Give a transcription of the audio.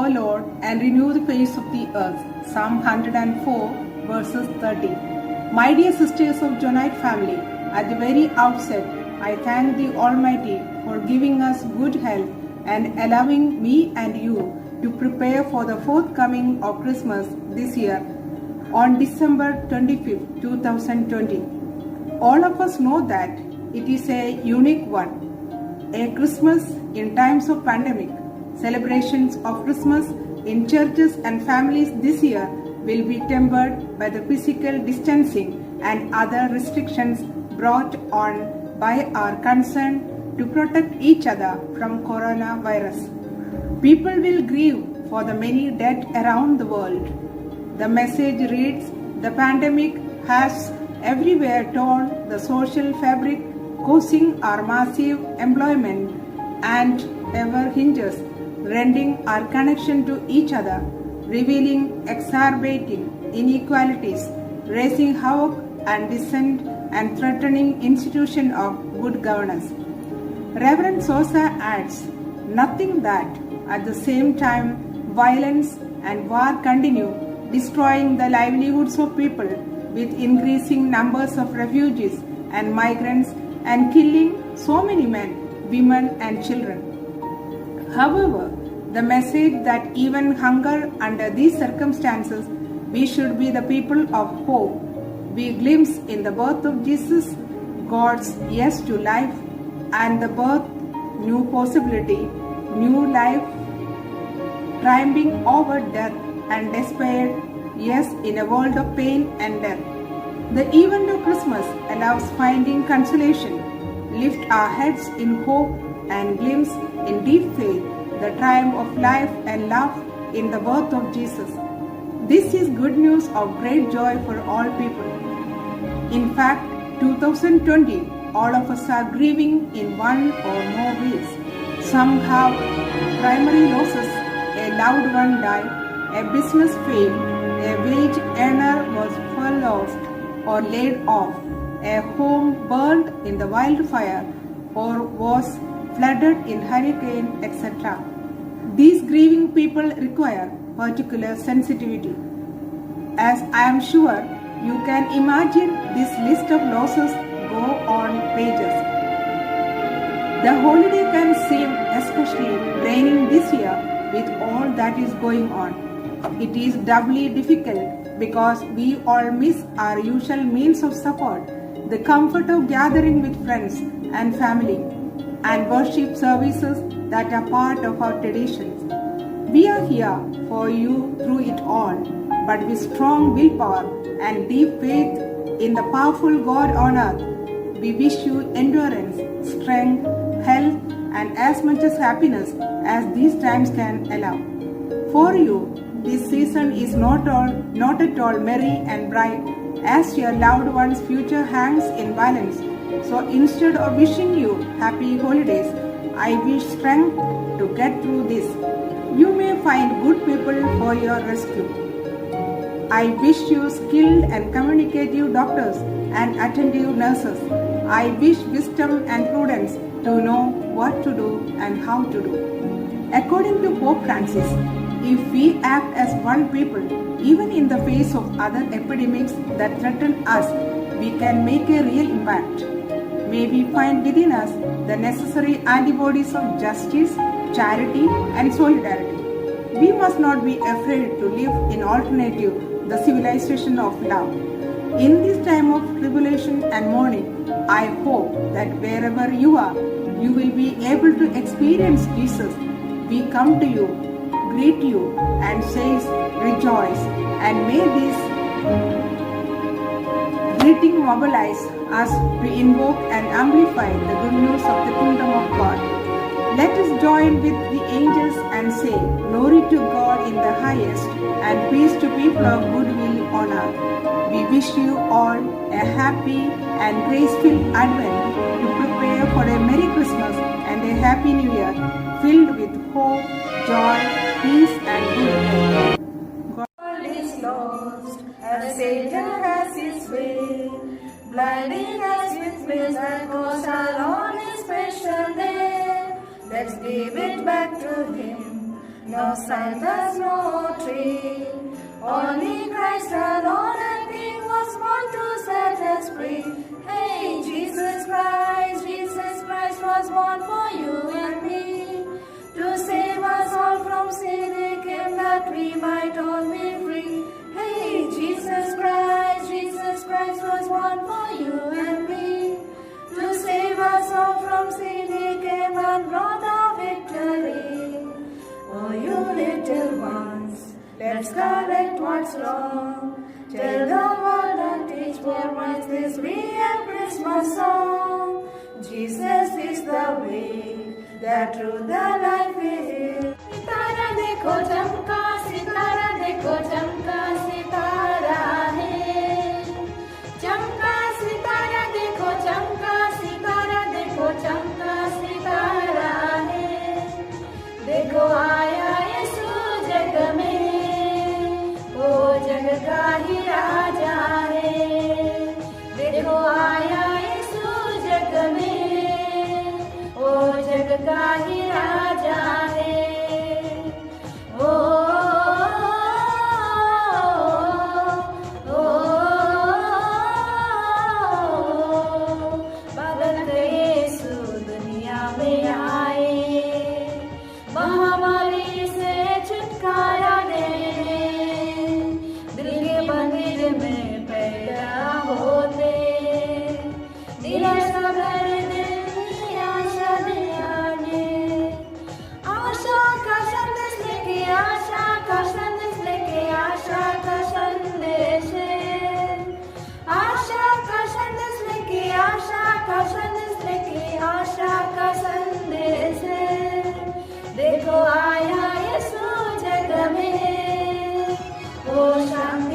O Lord, and renew the face of the earth. Psalm 104, verses 30. My dear sisters of Jonite family, at the very outset, I thank the Almighty for giving us good health and allowing me and you to prepare for the forthcoming of Christmas this year on December 25th, 2020. All of us know that it is a unique one, a Christmas in times of pandemic. Celebrations of Christmas in churches and families this year will be tempered by the physical distancing and other restrictions brought on by our concern to protect each other from coronavirus. People will grieve for the many dead around the world. The message reads, the pandemic has everywhere torn the social fabric, causing our massive employment and ever hinges, rending our connection to each other, revealing exacerbating inequalities, raising havoc and dissent, and threatening institution of good governance. Reverend Sosa adds, nothing that at the same time violence and war continue, destroying the livelihoods of people with increasing numbers of refugees and migrants and killing so many men, women and children. However, the message that even hunger under these circumstances, we should be the people of hope. We glimpse in the birth of Jesus, God's yes to life, and the birth, new possibility, new life, triumphing over death and despair, yes, in a world of pain and death. The event of Christmas allows finding consolation, lift our heads in hope, and glimpse in deep faith the triumph of life and love in the birth of Jesus. This is good news of great joy for all people. In fact, 2020, all of us are grieving in one or more ways. Some have primary losses, a loved one died, a business failed, a wage earner was furloughed or laid off, a home burned in the wildfire or was flooded in hurricane, etc. These grieving people require particular sensitivity. As I am sure you can imagine, this list of losses go on pages. The holiday can seem especially draining this year with all that is going on. It is doubly difficult because we all miss our usual means of support, the comfort of gathering with friends and family, and worship services that are part of our traditions. We are here for you through it all, but with strong willpower and deep faith in the powerful God on earth, we wish you endurance, strength, health, and as much as happiness as these times can allow. For you, this season is not at all merry and bright as your loved one's future hangs in balance. So instead of wishing you happy holidays, I wish strength to get through this. You may find good people for your rescue. I wish you skilled and communicative doctors and attentive nurses. I wish wisdom and prudence to know what to do and how to do. According to Pope Francis, if we act as one people, even in the face of other epidemics that threaten us, we can make a real impact. May we find within us the necessary antibodies of justice, charity, and solidarity. We must not be afraid to live in alternative, the civilization of love. In this time of tribulation and mourning, I hope that wherever you are, you will be able to experience Jesus. We come to you, greet you, and says, rejoice, and may this greeting mobilize us to invoke and amplify the good news of the kingdom of God. Let us join with the angels and say, glory to God in the highest, and peace to people of goodwill on earth. We wish you all a happy and grace-filled Advent to prepare for a Merry Christmas and a Happy New Year, filled with hope, joy, peace, and good. God is lost, as Satan has his way, blinding us with ways that goes alone his special day. Let's give it back to him. no Santa's, no tree. Only Christ alone and King was born to set us free. Hey, Jesus Christ was born for you and me. To save us all from sin, He came that we might all be free. Hey, Jesus Christ was born for you and me. To save us all from sin, He came and brought our victory. Oh, you little ones, let's correct what's wrong. Tell the world and teach for once this real Christmas song. Jesus is the way, the truth, the life is. सितारा देखो चमका, सितारा देखो चमका, सितारा है। चमका सितारा देखो चमका, सितारा देखो चमका, सितारा है। देखो आया यीशु जग में, वो जग का ही राजा है। देखो आया यीशु जग में, वो जग का ही राजा है। ओ, भगत यीशु दुनिया में आए, महामारी से छुटकारा देने। दिल के मंदिर में पैदा होते, निराशा भर दिल आशा दे आने। आशा का संदेश लेके, आशा का संदेश लेके, आशा का संदेश है। आशा का संदेश लेके, आशा का संदेश लेके, आशा का संदेश है। देखो आया यीशु जग में, वो शांति